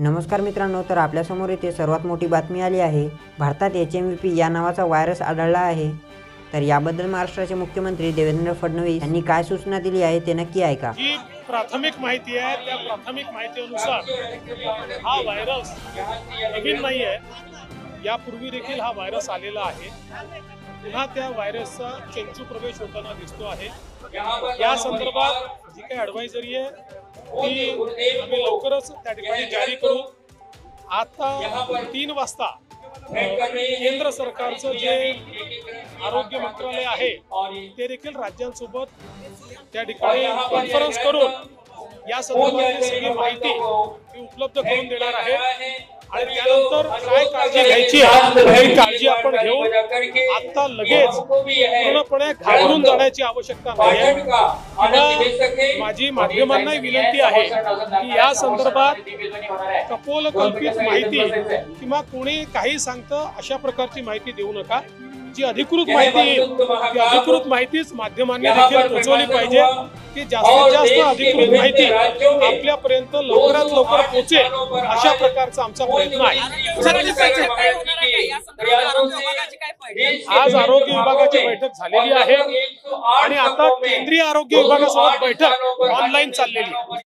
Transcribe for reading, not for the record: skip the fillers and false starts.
नमस्कार मित्रांनो, तर आपल्यासमोर इथे सर्वात मोठी बातमी आली आहे। भारतात HMVP या नावाचा व्हायरस आढळला आहे। तर याबद्दल महाराष्ट्राचे मुख्यमंत्री देवेंद्र फडणवीस यांनी काय सूचना दिली आहे ते नक्की ऐका। जी प्राथमिक माहिती आहे त्या प्राथमिक माहितीनुसार हा व्हायरस नवीन नाही आहे, यापूर्वी देखील हा व्हायरस आलेला आहे। पुन्हा त्या व्हायरसचा चेंचू प्रवेश होताना दिसतो आहे। या संदर्भात जी काही ॲडवायझरी आहे ती आम्ही लवकरच त्या ठिकाणी जारी करू। आता 3 वाजता केंद्र सरकारचं जे आरोग्य मंत्रालय आहे ते देखील राज्यांसोबत त्या ठिकाणी कॉन्फरन्स करून या संदर्भातली सगळी माहिती उपलब्ध करून देणार आहे। आणि त्यानंतर काय काळजी घ्यायची आहे ही काळजी आपण घेऊ। आता लगेच पूर्णपणे घाबरून जाण्याची आवश्यकता नाही। माझी माध्यमांनाही विनंती आहे की या संदर्भात कपोलकल्पित माहिती किंवा कोणी काही सांगतं अशा प्रकारची माहिती देऊ नका। जी अधिकृत माहिती येईल ती अधिकृत माहितीच माध्यमांनी देखील पोहोचवली पाहिजे की जास्तीत जास्त अधिकृत माहिती आपल्यापर्यंत लवकरात लवकर पोहोचेल अशा प्रकारचा आमचा प्रयत्न आहे। आज आरोग्य विभागाची बैठक झालेली आहे आणि आता केंद्रीय आरोग्य विभागासोबत बैठक ऑनलाईन चाललेली आहे।